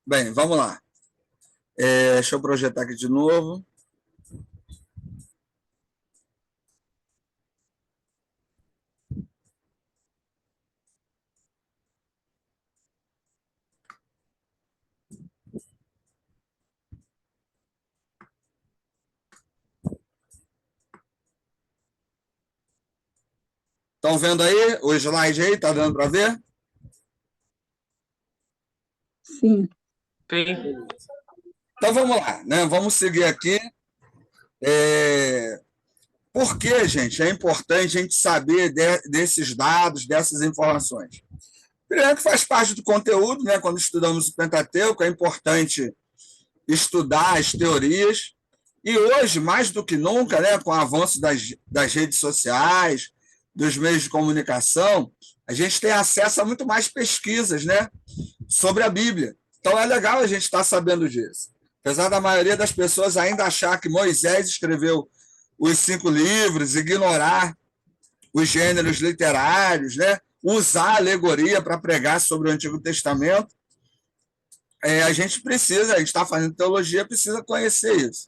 Bem, vamos lá. Deixa eu projetar aqui de novo. Estão vendo aí o slide aí? Está dando para ver? Sim. Sim. Então vamos lá, né? Vamos seguir aqui. Por que, gente, é importante a gente saber desses dados, dessas informações? Primeiro que faz parte do conteúdo, né? Quando estudamos o Pentateuco, é importante estudar as teorias. E hoje, mais do que nunca, né, com o avanço das redes sociais, dos meios de comunicação, a gente tem acesso a muito mais pesquisas, né, sobre a Bíblia. Então é legal a gente estar sabendo disso. Apesar da maioria das pessoas ainda achar que Moisés escreveu os 5 livros, ignorar os gêneros literários, né, usar a alegoria para pregar sobre o Antigo Testamento, a gente está fazendo teologia, precisa conhecer isso.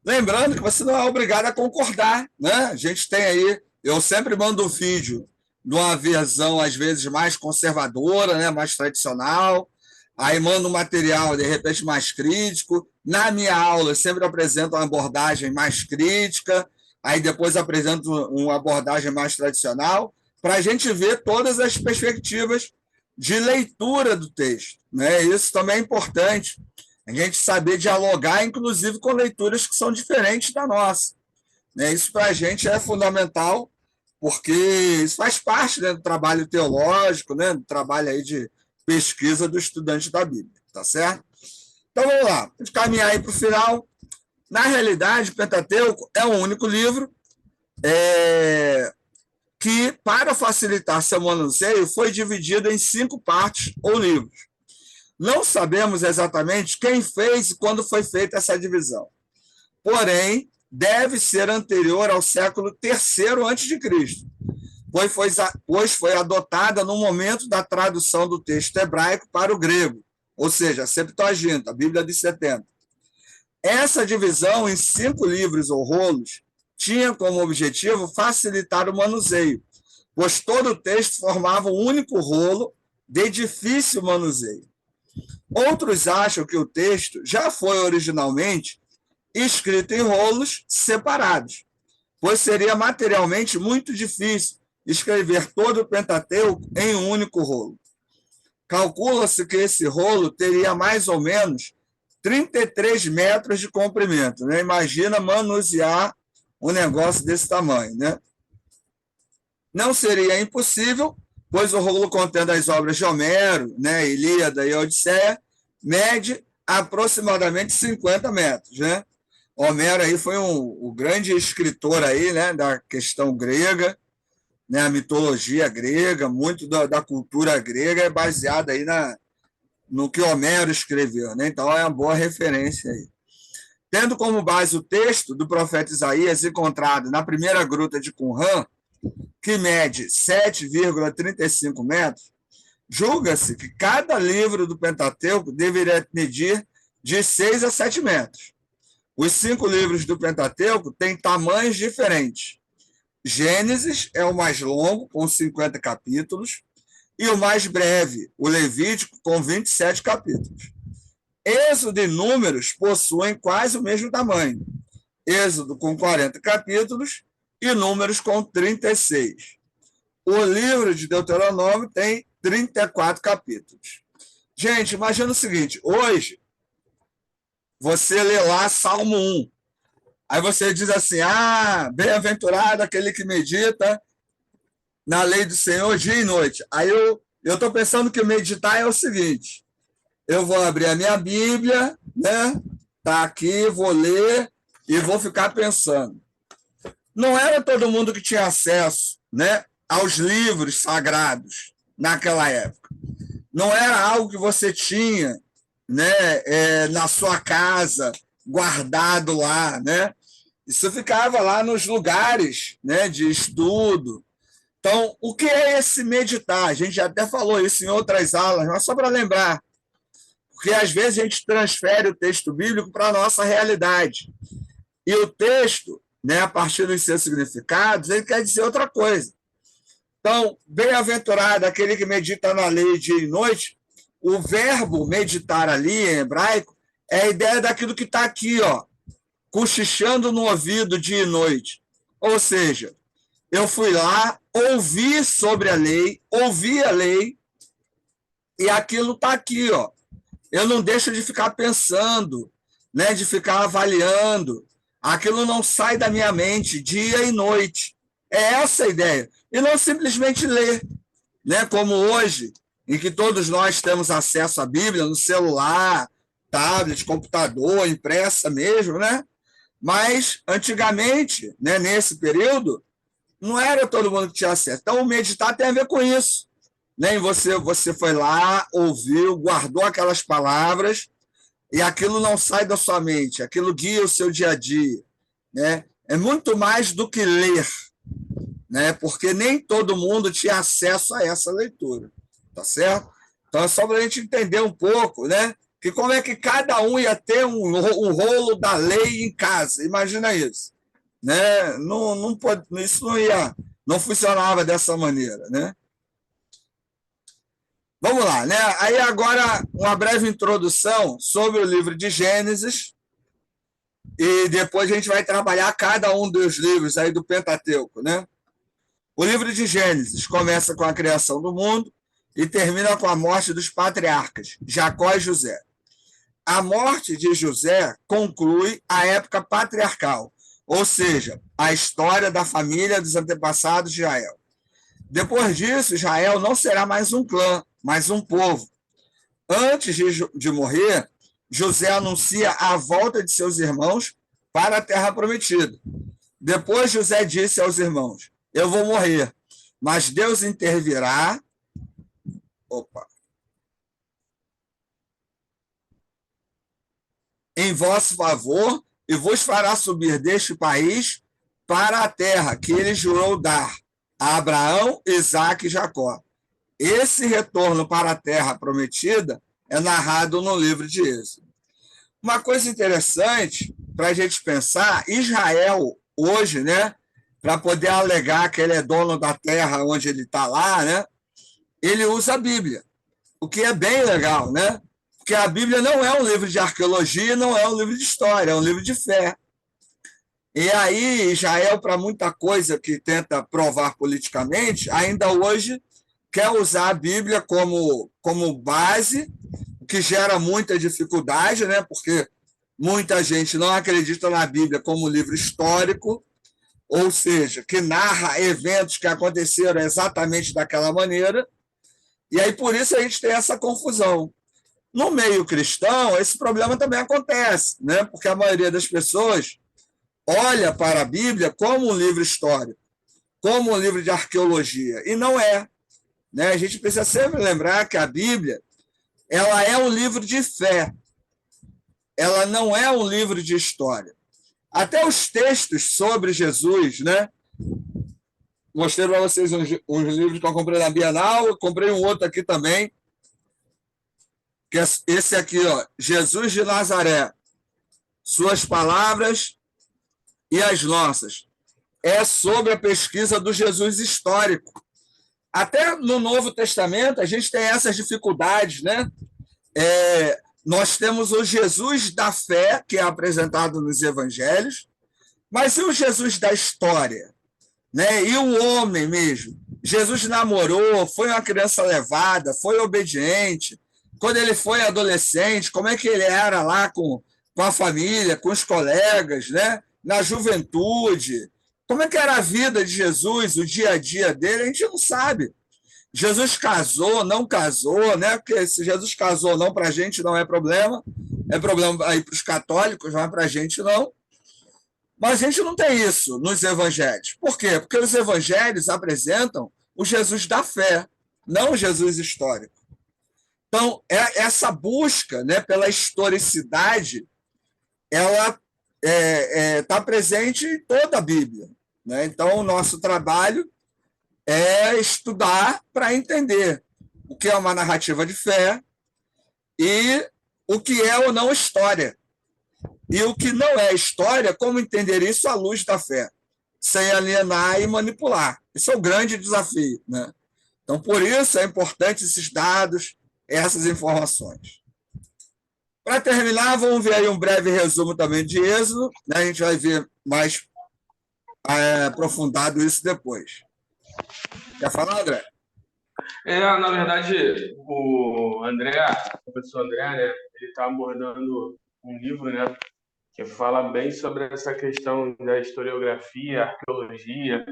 Lembrando que você não é obrigado a concordar, né? A gente tem aí, eu sempre mando um vídeo de uma visão, às vezes, mais conservadora, né? Mais tradicional, aí mando um material, de repente, mais crítico. Na minha aula, eu sempre apresento uma abordagem mais crítica, aí depois apresento uma abordagem mais tradicional, para a gente ver todas as perspectivas de leitura do texto, né? Isso também é importante, a gente saber dialogar, inclusive, com leituras que são diferentes da nossa, né? Isso para a gente é fundamental, porque isso faz parte, né, do trabalho teológico, né, do trabalho aí de pesquisa do estudante da Bíblia, tá certo? Então vamos lá, vamos caminhar aí para o final. Na realidade, o Pentateuco é um único livro que, para facilitar seu manuseio, foi dividido em 5 partes ou livros. Não sabemos exatamente quem fez e quando foi feita essa divisão. Porém, deve ser anterior ao século III a.C., pois foi adotada no momento da tradução do texto hebraico para o grego, ou seja, a Septuaginta, a Bíblia de 70. Essa divisão em 5 livros ou rolos tinha como objetivo facilitar o manuseio, pois todo o texto formava um único rolo de difícil manuseio. Outros acham que o texto já foi originalmente escrito em rolos separados, pois seria materialmente muito difícil escrever todo o Pentateuco em um único rolo. Calcula-se que esse rolo teria mais ou menos 33 metros de comprimento, né? Imagina manusear um negócio desse tamanho, né? Não seria impossível, pois o rolo contendo as obras de Homero, né, Ilíada e Odisseia, mede aproximadamente 50 metros, né? Homero aí foi o grande escritor aí, né, da questão grega, né, a mitologia grega, muito da cultura grega é baseada aí no que Homero escreveu, né? Então é uma boa referência aí. Tendo como base o texto do profeta Isaías encontrado na primeira gruta de Qumran, que mede 7,35 metros, julga-se que cada livro do Pentateuco deveria medir de 6 a 7 metros. Os 5 livros do Pentateuco têm tamanhos diferentes. Gênesis é o mais longo, com 50 capítulos, e o mais breve, o Levítico, com 27 capítulos. Êxodo e Números possuem quase o mesmo tamanho. Êxodo com 40 capítulos e Números com 36. O livro de Deuteronômio tem 34 capítulos. Gente, imagina o seguinte, hoje você lê lá Salmo 1, aí você diz assim, bem-aventurado aquele que medita na lei do Senhor dia e noite. Aí eu estou pensando que meditar é o seguinte, eu vou abrir a minha Bíblia, né? Tá aqui, vou ler e vou ficar pensando. Não era todo mundo que tinha acesso, né, aos livros sagrados naquela época. Não era algo que você tinha, né, na sua casa, guardado lá, né? Isso ficava lá nos lugares, né, de estudo. Então, o que é esse meditar? A gente já até falou isso em outras aulas, mas só para lembrar, Porque, às vezes, a gente transfere o texto bíblico para a nossa realidade. E o texto, né, a partir dos seus significados, ele quer dizer outra coisa. Então, bem-aventurado aquele que medita na lei dia e noite. O verbo meditar ali, em hebraico, é a ideia daquilo que está aqui, ó, cochichando no ouvido dia e noite. Ou seja, eu fui lá, ouvi sobre a lei, ouvi a lei, e aquilo está aqui, ó. Eu não deixo de ficar pensando, né, de ficar avaliando. Aquilo não sai da minha mente dia e noite. É essa a ideia. E não simplesmente ler, né, como hoje, em que todos nós temos acesso à Bíblia no celular, tablet, computador, impressa mesmo, né? Mas, antigamente, né, nesse período, não era todo mundo que tinha acesso. Então, o meditar tem a ver com isso. Né? Você foi lá, ouviu, guardou aquelas palavras, e aquilo não sai da sua mente, aquilo guia o seu dia a dia. Né? É muito mais do que ler, né? Porque nem todo mundo tinha acesso a essa leitura. Tá certo? Então, é só para a gente entender um pouco, né? Que como é que cada um ia ter um rolo da lei em casa. Imagina isso. Né? Isso não funcionava dessa maneira. Né? Vamos lá, né? Aí agora uma breve introdução sobre o livro de Gênesis e depois a gente vai trabalhar cada um dos livros aí do Pentateuco, né? O livro de Gênesis começa com a criação do mundo e termina com a morte dos patriarcas, Jacó e José. A morte de José conclui a época patriarcal, ou seja, a história da família dos antepassados de Israel. Depois disso, Israel não será mais um clã, mas um povo. Antes de morrer, José anuncia a volta de seus irmãos para a terra prometida. Depois, José disse aos irmãos: eu vou morrer, mas Deus intervirá. Em vosso favor e vos fará subir deste país para a terra que ele jurou dar a Abraão, Isaque e Jacó. Esse retorno para a terra prometida é narrado no livro de Êxodo. Uma coisa interessante para a gente pensar, Israel hoje, né, para poder alegar que ele é dono da terra onde ele está lá, né, ele usa a Bíblia, o que é bem legal, né? Porque a Bíblia não é um livro de arqueologia, não é um livro de história, é um livro de fé. E aí, Israel, para muita coisa que tenta provar politicamente, ainda hoje quer usar a Bíblia como base, o que gera muita dificuldade, né? Porque muita gente não acredita na Bíblia como livro histórico, ou seja, que narra eventos que aconteceram exatamente daquela maneira. E aí, por isso, a gente tem essa confusão. No meio cristão, esse problema também acontece, né? Porque a maioria das pessoas olha para a Bíblia como um livro histórico, como um livro de arqueologia, e não é. Né? A gente precisa sempre lembrar que a Bíblia ela é um livro de fé, ela não é um livro de história. Até os textos sobre Jesus, né? Mostrei para vocês uns livros que eu comprei na Bienal, eu comprei um outro aqui também, que é esse aqui, ó, Jesus de Nazaré, suas palavras e as nossas. É sobre a pesquisa do Jesus histórico. Até no Novo Testamento a gente tem essas dificuldades, né? Nós temos o Jesus da fé, que é apresentado nos evangelhos, mas e o Jesus da história? Né? E o homem mesmo? Jesus namorou, foi uma criança levada, foi obediente. Quando ele foi adolescente, como é que ele era lá com a família, com os colegas, né? Na juventude? Como é que era a vida de Jesus, o dia a dia dele? A gente não sabe. Jesus casou, não casou, né? Porque se Jesus casou ou não, para a gente não é problema aí para os católicos, mas para a gente não. Mas a gente não tem isso nos evangelhos. Por quê? Porque os evangelhos apresentam o Jesus da fé, não o Jesus histórico. Então, essa busca, né, pela historicidade, ela está presente em toda a Bíblia. Né? Então, o nosso trabalho é estudar para entender o que é uma narrativa de fé e o que é ou não história. E o que não é história, como entender isso à luz da fé, sem alienar e manipular. Esse é o grande desafio, né? Então, por isso é importante esses dados, essas informações. Para terminar, vamos ver aí um breve resumo também de Êxodo, né? A gente vai ver mais aprofundado isso depois. Quer falar, André? Na verdade, o professor André, né, ele está abordando um livro, né, que fala bem sobre essa questão da historiografia, arqueologia,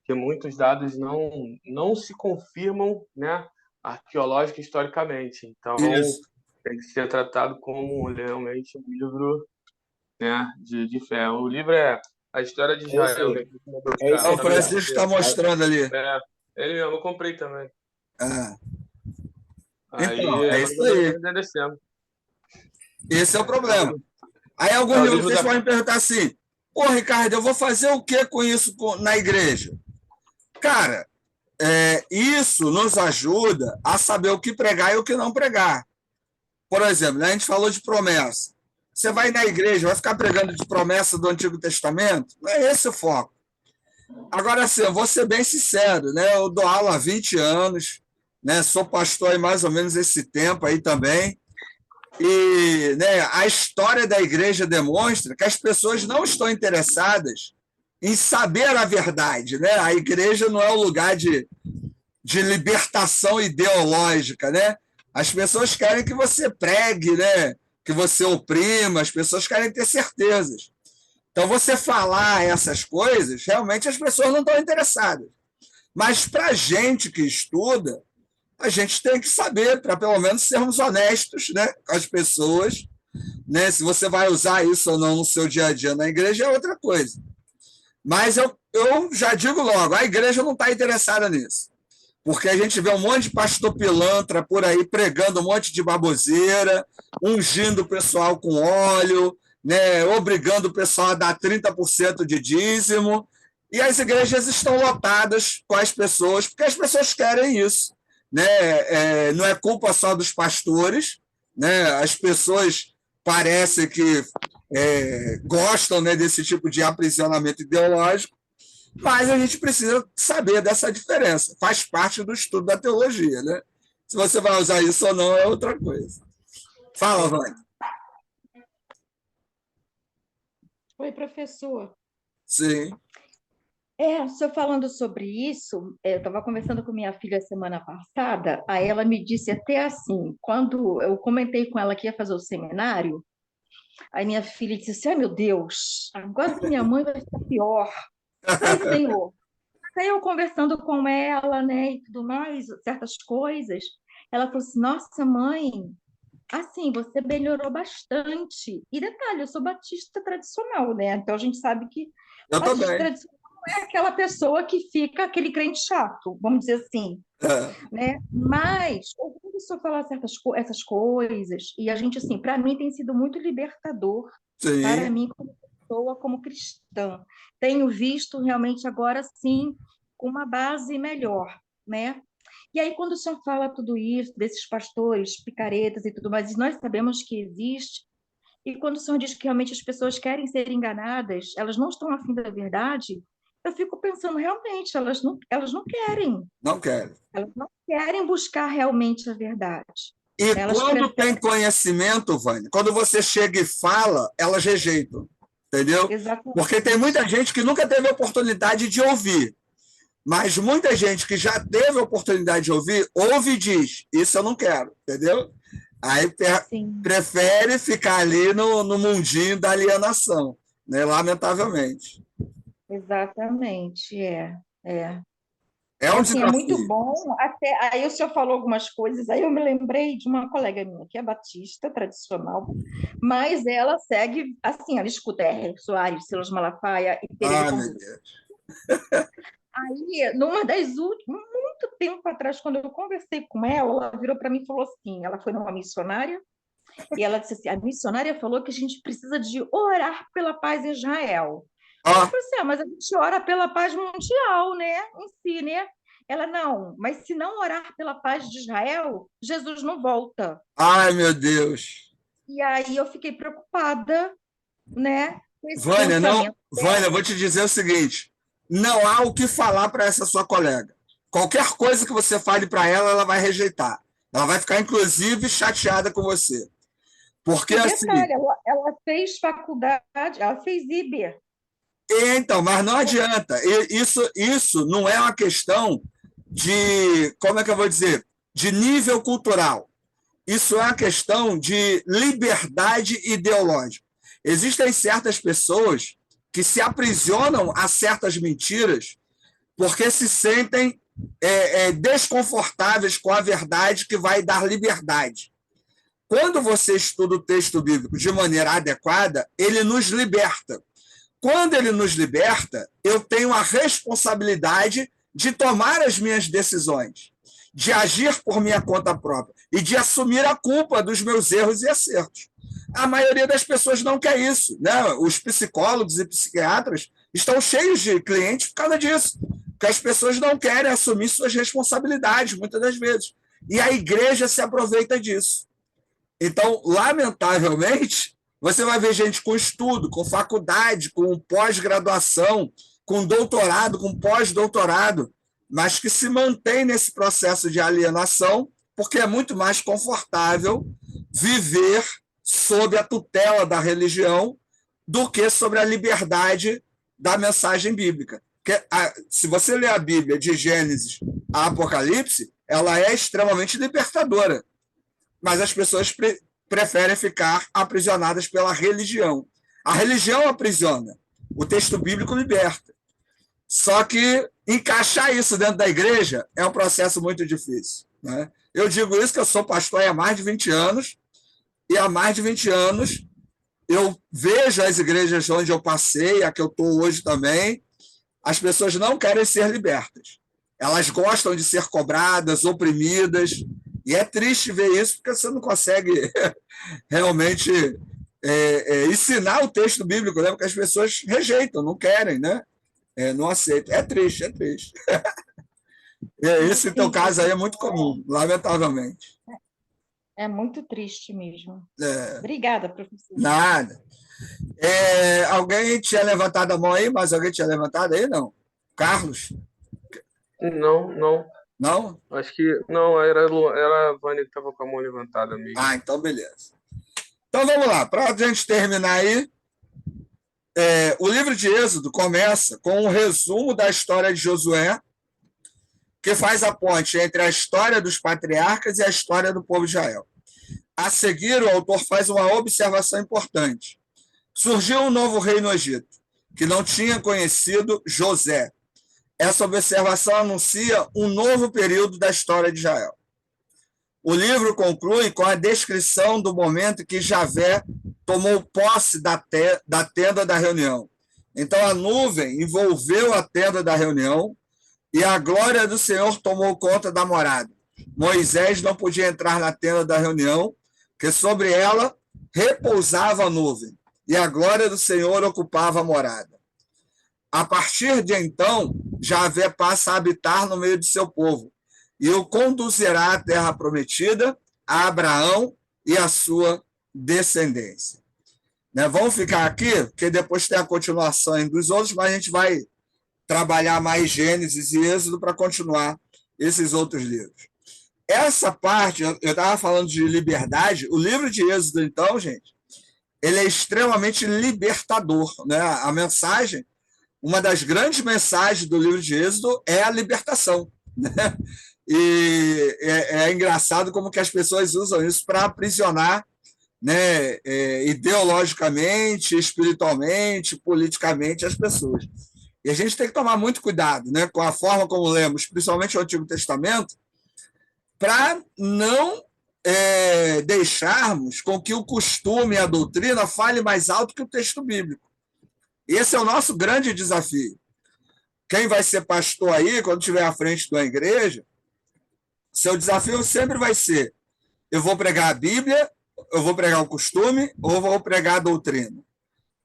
que muitos dados não se confirmam, né, arqueológica e historicamente. Então, Isso. tem que ser tratado como realmente um livro, né, de fé. O livro é A História de Israel, né, que O Francisco está mostrando ali. Ele mesmo, eu comprei também. Então, Aí, é mais isso ou menos aí. agradecemos. Esse é o problema. Aí alguns de vocês podem perguntar assim: pô, Ricardo, eu vou fazer o que com isso na igreja? Cara, isso nos ajuda a saber o que pregar e o que não pregar. Por exemplo, né, a gente falou de promessa. Você vai na igreja, vai ficar pregando de promessa do Antigo Testamento? Não é esse o foco. Agora, assim, eu vou ser bem sincero, né? Eu dou aula há 20 anos, né? Sou pastor há mais ou menos esse tempo aí também. E, né, a história da igreja demonstra que as pessoas não estão interessadas em saber a verdade, né? A igreja não é o lugar de libertação ideológica, né? As pessoas querem que você pregue, né? Que você oprima, as pessoas querem ter certezas. Então, você falar essas coisas, realmente as pessoas não estão interessadas. Mas para a gente que estuda, a gente tem que saber, para pelo menos sermos honestos, né, com as pessoas, né? Se você vai usar isso ou não no seu dia a dia na igreja é outra coisa. Mas eu já digo logo, a igreja não está interessada nisso. Porque a gente vê um monte de pastor pilantra por aí pregando um monte de baboseira, ungindo o pessoal com óleo, né, obrigando o pessoal a dar 30% de dízimo, e as igrejas estão lotadas com as pessoas, porque as pessoas querem isso. Né? Não é culpa só dos pastores, né? As pessoas parecem que gostam, né, desse tipo de aprisionamento ideológico, mas a gente precisa saber dessa diferença. Faz parte do estudo da teologia, né? Se você vai usar isso ou não é outra coisa. Fala, Vânia. Oi, professor. Sim. O senhor falando sobre isso, eu estava conversando com minha filha semana passada, aí ela me disse até assim, quando eu comentei com ela que ia fazer o seminário, aí minha filha disse assim, ai meu Deus, agora que minha mãe vai ficar pior. Ai, Senhor. Aí eu conversando com ela, né, e tudo mais, certas coisas, ela falou assim, nossa, mãe, assim, você melhorou bastante. E detalhe, eu sou batista tradicional, né? Então a gente sabe que Eu batista também. tradicional é aquela pessoa que fica aquele crente chato, vamos dizer assim, né? Mas ouvindo o senhor falar essas coisas, e a gente, assim, para mim tem sido muito libertador, para Sim. mim como pessoa, como cristã. Tenho visto realmente agora sim com uma base melhor, né? E aí, quando o senhor fala tudo isso, desses pastores, picaretas e tudo mais, e nós sabemos que existe, e quando o senhor diz que realmente as pessoas querem ser enganadas, elas não estão afim da verdade, eu fico pensando, realmente, elas não querem. Não quero. Elas não querem buscar realmente a verdade. E Elas quando preferem... tem conhecimento, Vânia, quando você chega e fala, elas rejeitam. Entendeu? Exatamente. Porque tem muita gente que nunca teve a oportunidade de ouvir. Mas muita gente que já teve a oportunidade de ouvir, ouve e diz: isso eu não quero, entendeu? Aí prefere ficar ali no mundinho da alienação, né? Lamentavelmente. Exatamente, é. É um Assim, é muito desafio. bom. Até aí o senhor falou algumas coisas, aí eu me lembrei de uma colega minha que é batista tradicional, mas ela segue assim, ela escuta R. Soares, Silas Malafaia e Pereira Ah, meu Pambu. Deus. Aí, numa das últimas, muito tempo atrás, quando eu conversei com ela virou para mim e falou assim: ela foi numa missionária, e ela disse assim: a missionária falou que a gente precisa de orar pela paz em Israel. Eu Ah, falei assim: mas a gente ora pela paz mundial, né? Em si, né? Ela, não, mas se não orar pela paz de Israel, Jesus não volta. ai, meu Deus. E aí eu fiquei preocupada, né, com esse Vânia, não, pensamento Vânia, eu dela. vou te dizer o seguinte: não há o que falar para essa sua colega. Qualquer coisa que você fale para ela, ela vai rejeitar. Ela vai ficar, inclusive, chateada com você. Porque, E assim, detalhe, ela fez faculdade, ela fez IB. então, mas não adianta. Isso não é uma questão de, como é que eu vou dizer, de nível cultural. Isso é uma questão de liberdade ideológica. Existem certas pessoas que se aprisionam a certas mentiras porque se sentem desconfortáveis com a verdade que vai dar liberdade. Quando você estuda o texto bíblico de maneira adequada, ele nos liberta. Quando ele nos liberta, eu tenho a responsabilidade de tomar as minhas decisões, de agir por minha conta própria e de assumir a culpa dos meus erros e acertos. A maioria das pessoas não quer isso, né? Os psicólogos e psiquiatras estão cheios de clientes por causa disso, porque as pessoas não querem assumir suas responsabilidades, muitas das vezes. E a igreja se aproveita disso. Então, lamentavelmente, você vai ver gente com estudo, com faculdade, com pós-graduação, com doutorado, com pós-doutorado, mas que se mantém nesse processo de alienação, porque é muito mais confortável viver sob a tutela da religião do que sobre a liberdade da mensagem bíblica. Porque, se você ler a Bíblia de Gênesis a Apocalipse, ela é extremamente libertadora, mas as pessoas preferem ficar aprisionadas pela religião. A religião aprisiona, o texto bíblico liberta. Só que encaixar isso dentro da igreja é um processo muito difícil, né? Eu digo isso que eu sou pastor há mais de 20 anos, e há mais de 20 anos eu vejo as igrejas onde eu passei, a que eu estou hoje também, as pessoas não querem ser libertas. Elas gostam de ser cobradas, oprimidas, e é triste ver isso, porque você não consegue realmente ensinar o texto bíblico, né? Porque as pessoas rejeitam, não querem, né? Não aceitam. É triste, é triste. Esse teu Sim, caso aí é muito comum, lamentavelmente. é muito triste mesmo. É, Obrigada, professor. nada. Alguém tinha levantado a mão aí? Mas alguém tinha levantado aí? Não. Carlos? Não, não. Não? Acho que não, era a Vânia que estava com a mão levantada mesmo. Então beleza. Então vamos lá, para a gente terminar aí, o livro de Êxodo começa com um resumo da história de Josué, que faz a ponte entre a história dos patriarcas e a história do povo de Israel. A seguir, o autor faz uma observação importante. Surgiu um novo rei no Egito, que não tinha conhecido José. Essa observação anuncia um novo período da história de Israel. O livro conclui com a descrição do momento em que Javé tomou posse da tenda da reunião. Então a nuvem envolveu a tenda da reunião e a glória do Senhor tomou conta da morada. Moisés não podia entrar na tenda da reunião, porque sobre ela repousava a nuvem, e a glória do Senhor ocupava a morada. A partir de então, Javé passa a habitar no meio de seu povo, e o conduzirá à terra prometida, a Abraão e a sua descendência. Vamos ficar aqui, porque depois tem a continuação dos outros, mas a gente vai trabalhar mais Gênesis e Êxodo para continuar esses outros livros. Essa parte, eu estava falando de liberdade, o livro de Êxodo, então, gente, ele é extremamente libertador, né? A mensagem, uma das grandes mensagens do livro de Êxodo é a libertação, né? E é engraçado como que as pessoas usam isso para aprisionar, né, ideologicamente, espiritualmente, politicamente as pessoas. E a gente tem que tomar muito cuidado, né, com a forma como lemos, principalmente o Antigo Testamento, para não deixarmos com que o costume e a doutrina fale mais alto que o texto bíblico. Esse é o nosso grande desafio. Quem vai ser pastor aí, quando estiver à frente de uma igreja, seu desafio sempre vai ser: eu vou pregar a Bíblia, eu vou pregar o costume, ou vou pregar a doutrina.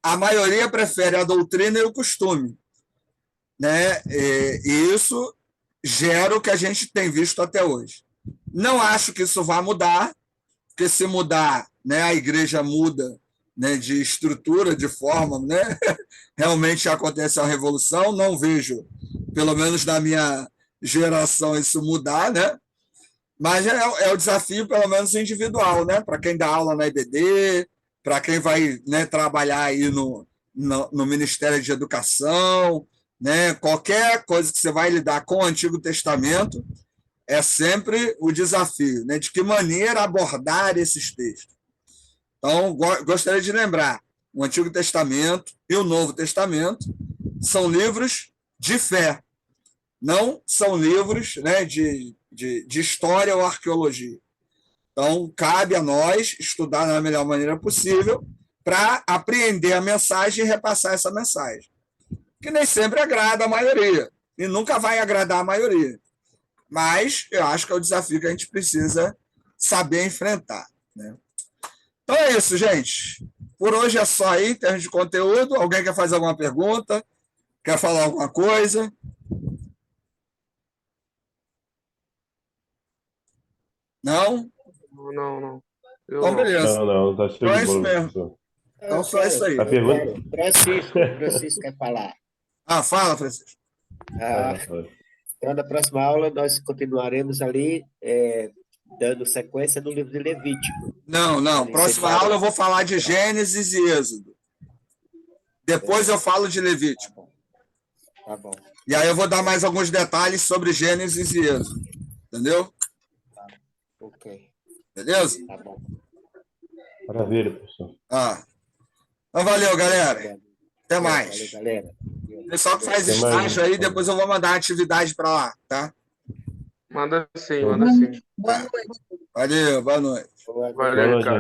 A maioria prefere a doutrina e o costume, né? E isso gera o que a gente tem visto até hoje. Não acho que isso vá mudar, porque se mudar, né, a igreja muda, né, de estrutura, de forma, né? Realmente acontece a revolução. Não vejo, pelo menos na minha geração, isso mudar, né? Mas é o desafio, pelo menos individual, né? Para quem dá aula na IBD, para quem vai, né, trabalhar aí no Ministério de Educação, né? Qualquer coisa que você vai lidar com o Antigo Testamento é sempre o desafio, né? De que maneira abordar esses textos. Então, gostaria de lembrar, o Antigo Testamento e o Novo Testamento são livros de fé, não são livros, né, de história ou arqueologia. Então, cabe a nós estudar da melhor maneira possível para apreender a mensagem e repassar essa mensagem, que nem sempre agrada a maioria, e nunca vai agradar a maioria. Mas eu acho que é o desafio que a gente precisa saber enfrentar, né? Então é isso, gente. Por hoje é só aí, em termos de conteúdo. Alguém quer fazer alguma pergunta? Quer falar alguma coisa? Não? Não. Então, beleza. Não, tá show Então é de isso bola, mesmo. professor. Então só isso aí. A pergunta? Francisco quer falar. Fala, Francisco. Então, na próxima aula, nós continuaremos ali dando sequência no livro de Levítico. Não. Próxima aula eu vou falar de Gênesis e Êxodo. Depois eu falo de Levítico. Tá bom. E aí eu vou dar mais alguns detalhes sobre Gênesis e Êxodo. Entendeu? Ok. Beleza? Tá bom. Maravilha, professor. Então valeu, galera. Até mais. Valeu, galera. Pessoal que faz Até mais. estágio aí, depois eu vou mandar a atividade para lá, tá? Manda sim. Boa noite. Valeu, boa noite. Boa Valeu, noite, cara.